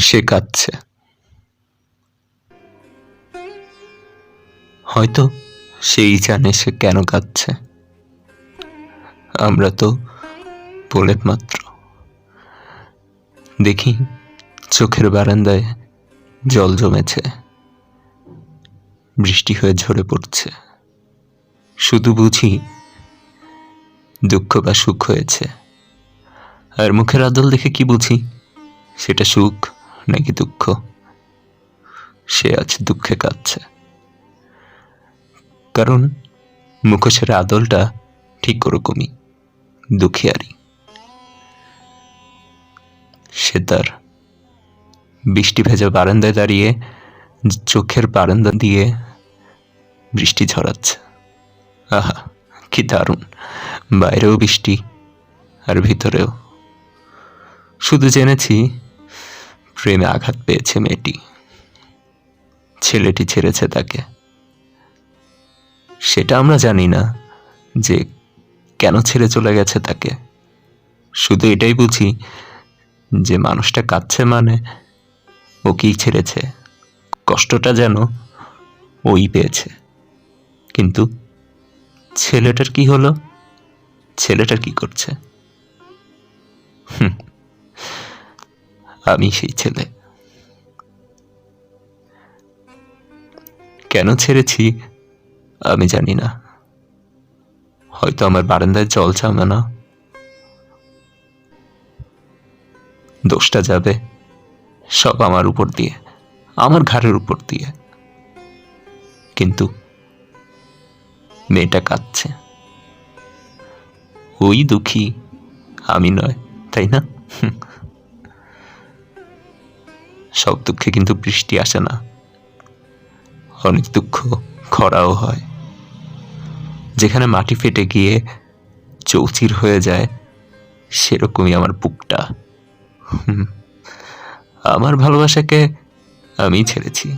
সে কাঁদছে, হয়তো সেই জানে সে কেন কাঁদছে। আমরা তো প্রলেপ মাত্র। দেখি চোখের বারান্দায় জল জমেছে, বৃষ্টি হয়ে ঝরে পড়ছে। শুধু বুঝি দুঃখ বা সুখ হয়েছে, আর মুখের আদল দেখে কি বুঝি সেটা সুখ নাকি দুঃখ। সে আজ দুঃখে কাঁদছে, কারণ মুখোশের আদলটা ঠিক ওরকমই দুঃখিয়ারি। সে তার বৃষ্টি ভেজা বারান্দায় দাঁড়িয়ে চোখের বারান্দা দিয়ে বৃষ্টি ঝরাচ্ছে। আহা, কি দারুণ! বাইরেও বৃষ্টি আর ভিতরেও। শুধু জেনেছি প্রেমে আঘাত পেয়েছে মেয়েটি, ছেলেটি ছেড়েছে তাকে। সেটা আমরা জানি না যে কেন ছেড়ে চলে গেছে তাকে। শুধু এটাই বুঝি যে মানুষটা কাঁদছে মানে ওকেই ছেড়েছে, কষ্টটা যেন ওই পেয়েছে। কিন্তু ছেলেটার কি হলো? ছেলেটার কি করছে? আমি সেই ছেলে। কেন ছেড়েছি আমি জানি না। হয়তো আমার বারান্দায় জল জমে না, দোষটা যাবে সব আমার উপর দিয়ে, আমার ঘাড়ের উপর দিয়ে। কিন্তু মেয়েটা কাঁদছে, ওই দুঃখী, আমি নয়, তাই না? সব দুঃখে কিন্তু বৃষ্টি আসে না, অনেক দুঃখ খরাও হয়। যেখানে মাটি ফেটে গিয়ে চৌচির হয়ে যায়, সেরকমই আমার বুকটা। আমার ভালোবাসাকে আমি ছেড়েছি,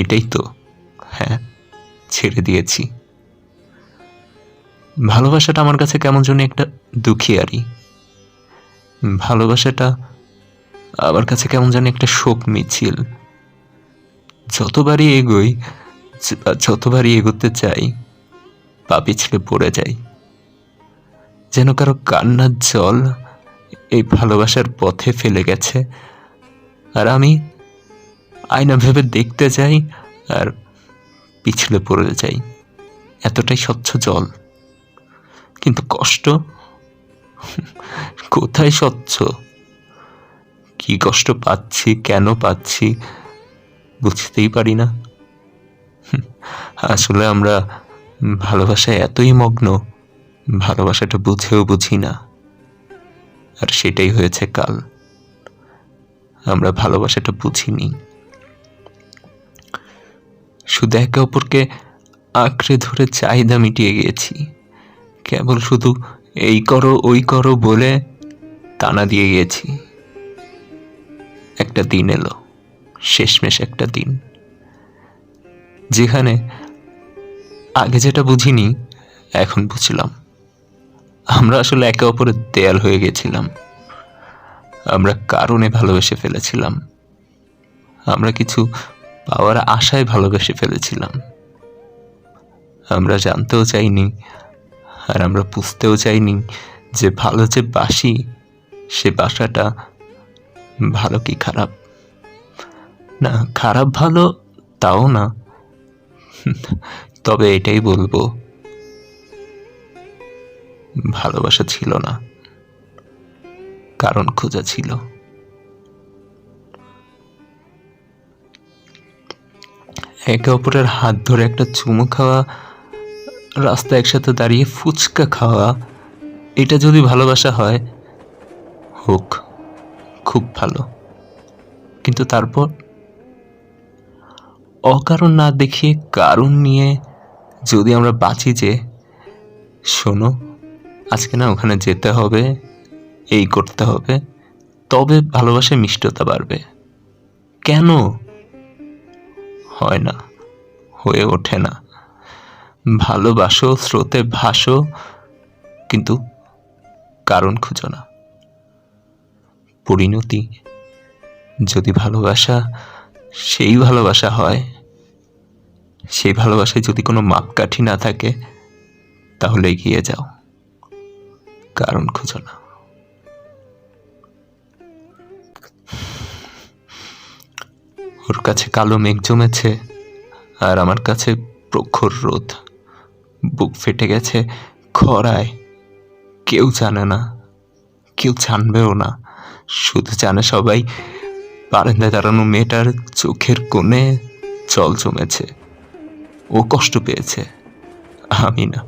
এটাই তো। হ্যাঁ, ছেড়ে দিয়েছি। ভালোবাসাটা আমার কাছে কেমন যেন একটা দুঃখিয়ারি। ভালোবাসাটা আমার কাছে কেমন যেন একটা শোক মিছিল। যতবারই এগোই, যতবারই এগোতে চাই, পা পিছলে পড়ে যাই। যেন কারো কান্নার জল এই ভালোবাসার পথে ফেলে গেছে, আর আমি আয়না ভেবে দেখতে যাই আর পিছলে পড়ে যাই। এতটাই স্বচ্ছ জল, কিন্তু কষ্ট কোথায় স্বচ্ছ? কি কষ্ট পাচ্ছি, কেন পাচ্ছি বুঝতেই পারি না। আসলে আমরা ভালোবাসায় এতই মগ্ন, ভালোবাসাটা বুঝেও বুঝি না। আর সেটাই হয়েছে কাল, আমরা ভালোবাসাটা বুঝিনি। শুধু একে অপরকে আঁকড়ে ধরে চাহিদা মিটিয়ে গিয়েছি, কেবল শুধু এই করো ওই করো বলে টানা দিয়ে গিয়েছি। একটা দিন এলো, শেষমেশ একটা দিন, যেখানে আগে যেটা বুঝিনি এখন বুঝলাম। আমরা আসলে একে অপরের দেয়াল হয়ে গেছিলাম। আমরা কারণে ভালোবেসে ফেলেছিলাম, আমরা কিছু পাওয়ার আশায় ভালোবেসে ফেলেছিলাম। আমরা জানতেও চাইনি, আর আমরা বুঝতেও চাইনি যে ভালো যে বাসি, সে বাসাটা ভালো কি খারাপ। না, খারাপ ভালো তাও না, তবে এটাই বলবো, ভালোবাসা ছিল না, কারণ খোঁজা ছিল। একে অপরের হাত ধরে একটা চুমু খাওয়া, রাস্তায় একসাথে দাঁড়িয়ে ফুচকা খাওয়া, এটা যদি ভালোবাসা হয় হোক, খুব ভালো। কিন্তু তারপর অকারণ না দেখিয়ে কারণ নিয়ে যদি আমরা বাঁচি যে শোনো আজকে না ওখানে যেতে হবে, এই করতে হবে, তবে ভালোবাসায় মিষ্টতা বাড়বে, কেন হয় না, হয়ে ওঠে না। ভালোবাসো, স্রোতে ভাসো, কিন্তু কারণ খুঁজো না। পরিণতি যদি ভালোবাসা সেই ভালোবাসা হয়, সেই ভালোবাসায় যদি কোনো মাপকাঠি না থাকে, তাহলে এগিয়ে যাও, কারণ খুঁজো না। ওর কাছে কালো মেঘ জমেছে, আর আমার কাছে প্রখর রোদ। বুক ফেটে গেছে খরায়। কেউ জানে না, কেউ জানবেও না। শুধু জানে সবাই, বারান্দায় দাঁড়ানো মেয়েটার চোখের কোণে জল জমেছে। ও কষ্ট পেয়েছে, আমি না।